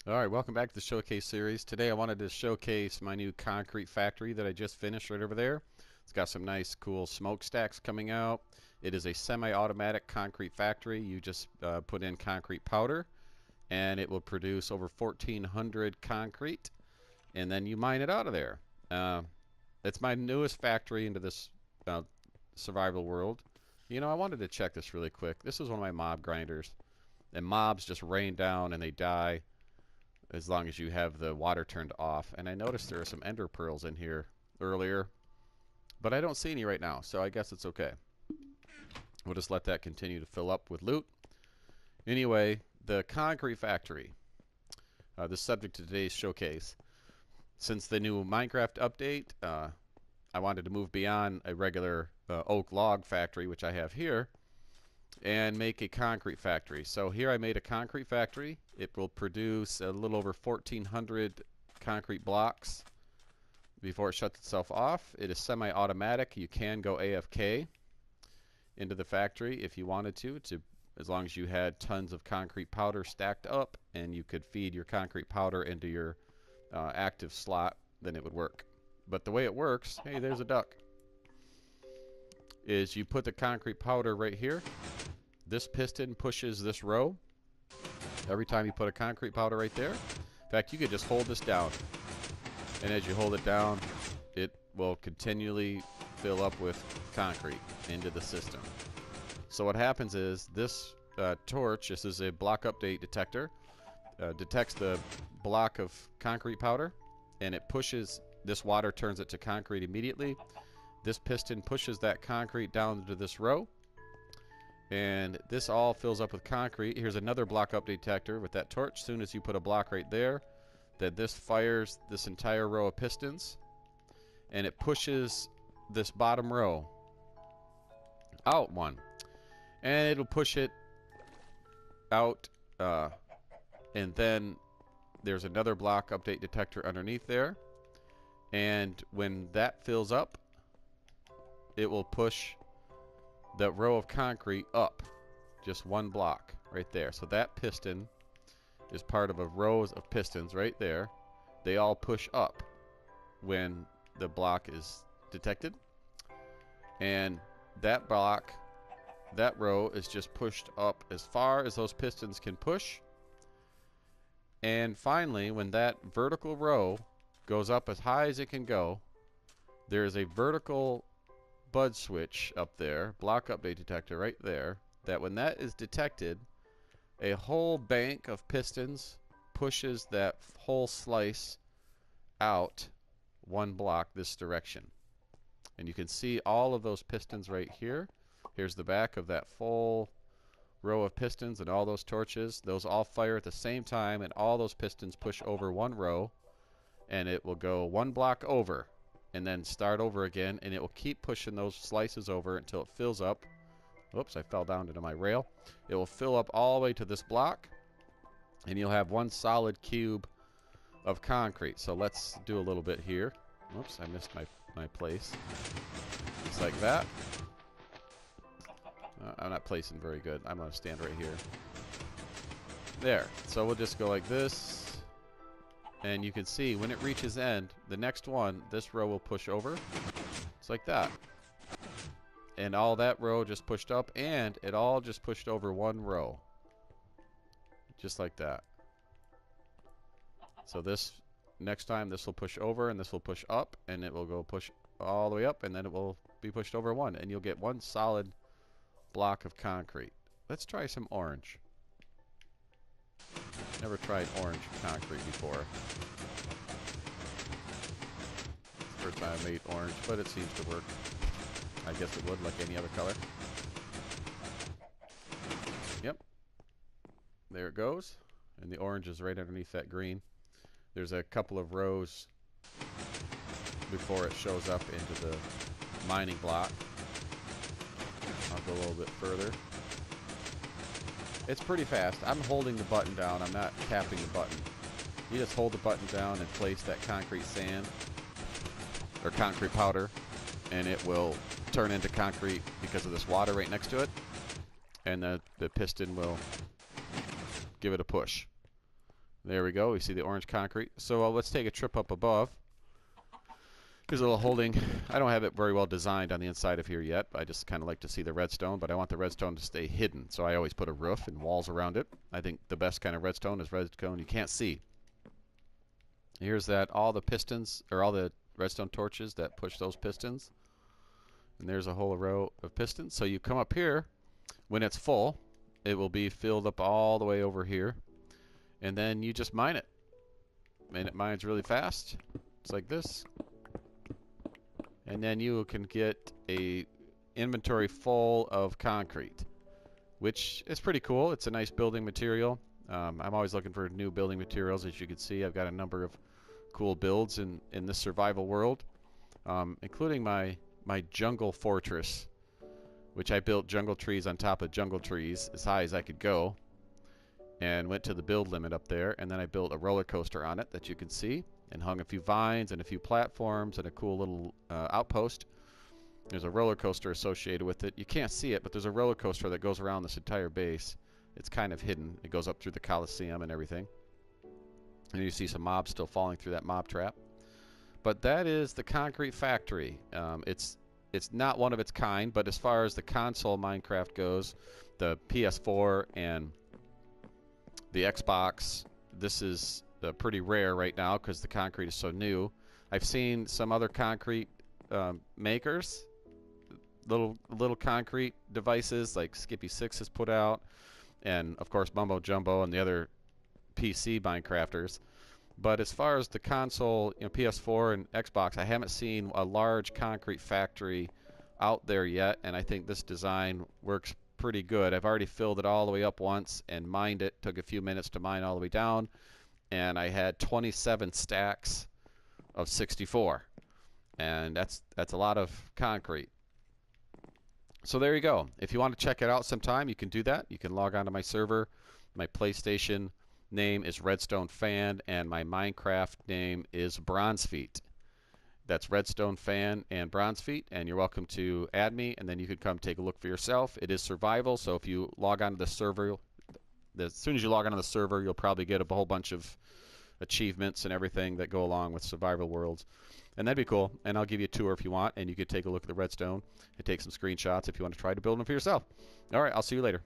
Alright, welcome back to the Showcase series. Today I wanted to showcase my new concrete factory that I just finished right over there. It's got some nice cool smokestacks coming out. It is a semi-automatic concrete factory. You just put in concrete powder and it will produce over 1,400 concrete, and then you mine it out of there. It's my newest factory into this survival world. You know, I wanted to check this really quick. This is one of my mob grinders, and mobs just rain down and they die as long as you have the water turned off. And I noticed there are some ender pearls in here earlier, but I don't see any right now, so I guess it's okay. We'll just let that continue to fill up with loot. Anyway, the concrete factory, the subject of today's showcase. Since the new Minecraft update, I wanted to move beyond a regular oak log factory, which I have here, and make a concrete factory. So here I made a concrete factory. It will produce a little over 1,400 concrete blocks before it shuts itself off. It is semi-automatic. You can go AFK into the factory if you wanted to, as long as you had tons of concrete powder stacked up and you could feed your concrete powder into your active slot, then it would work. But the way it works, hey, there's a duck, is you put the concrete powder right here. This piston pushes this row every time you put a concrete powder right there. In fact, you could just hold this down, and as you hold it down, it will continually fill up with concrete into the system. So what happens is this torch, this is a block update detector, detects the block of concrete powder, and it pushes, this water turns it to concrete immediately. This piston pushes that concrete down into this row, and this all fills up with concrete. Here's another block update detector with that torch. As soon as you put a block right there, then this fires this entire row of pistons, and it pushes this bottom row out one, and it'll push it out, and then there's another block update detector underneath there, and when that fills up, it will push the row of concrete up just one block right there. So that piston is part of a row of pistons right there. They all push up when the block is detected, and that block, that row is just pushed up as far as those pistons can push. And finally, when that vertical row goes up as high as it can go, there is a vertical bud switch up there, block update detector right there, that when that is detected, a whole bank of pistons pushes that whole slice out one block this direction. And you can see all of those pistons right here. Here's the back of that full row of pistons and all those torches. Those all fire at the same time, and all those pistons push over one row, and it will go one block over and then start over again, and it will keep pushing those slices over until it fills up. Oops, I fell down into my rail. It will fill up all the way to this block, and you'll have one solid cube of concrete. So let's do a little bit here. Oops, I missed my place. Just like that. I'm not placing very good. I'm going to stand right here. There. So we'll just go like this. And you can see when it reaches end, the next one, this row will push over. It's like that. And all that row just pushed up, and it all just pushed over one row. Just like that. So this, next time, this will push over, and this will push up, and it will go push all the way up, and then it will be pushed over one. And you'll get one solid block of concrete. Let's try some orange. Never tried orange concrete before. First time I made orange, but it seems to work. I guess it would, like any other color. Yep. There it goes. And the orange is right underneath that green. There's a couple of rows before it shows up into the mining block. I'll go a little bit further. It's pretty fast. I'm holding the button down. I'm not tapping the button. You just hold the button down and place that concrete sand or concrete powder, and it will turn into concrete because of this water right next to it, and the piston will give it a push. There we go. We see the orange concrete. So let's take a trip up above. Here's a little holding. I don't have it very well designed on the inside of here yet. I just kind of like to see the redstone, but I want the redstone to stay hidden. So I always put a roof and walls around it. I think the best kind of redstone is redstone you can't see. Here's all the pistons, or all the redstone torches that push those pistons. And there's a whole row of pistons. So you come up here, when it's full, it will be filled up all the way over here. And then you just mine it. And it mines really fast. It's like this. And then you can get a inventory full of concrete, which is pretty cool. It's a nice building material. I'm always looking for new building materials. As you can see, I've got a number of cool builds in this survival world, including my jungle fortress, which I built jungle trees on top of jungle trees as high as I could go, and went to the build limit up there. And then I built a roller coaster on it that you can see, and hung a few vines and a few platforms and a cool little outpost. There's a roller coaster associated with it. You can't see it, but there's a roller coaster that goes around this entire base. It's kind of hidden. It goes up through the Coliseum and everything. And you see some mobs still falling through that mob trap. But that is the concrete factory. It's not one of its kind, but as far as the console Minecraft goes, the PS4 and the Xbox, this is pretty rare right now because the concrete is so new. I've seen some other concrete makers, little concrete devices like Skippy6 has put out, and of course Mumbo Jumbo and the other PC Minecrafters. But as far as the console, PS4 and Xbox, I haven't seen a large concrete factory out there yet, and I think this design works pretty good. I've already filled it all the way up once and mined it. Took a few minutes to mine all the way down, and I had 27 stacks of 64, and that's a lot of concrete. So there you go. If you want to check it out sometime, you can do that. You can log on to my server. My PlayStation name is Redstone Fan, and my Minecraft name is bronzefeet. That's Redstone Fan and bronzefeet, and you're welcome to add me, and then you can come take a look for yourself. It is survival, so if you log on to the server, as soon as you log on to the server, you'll probably get a whole bunch of achievements and everything that go along with survival worlds. And that'd be cool. And I'll give you a tour if you want, and you could take a look at the redstone and take some screenshots if you want to try to build them for yourself. All right, I'll see you later.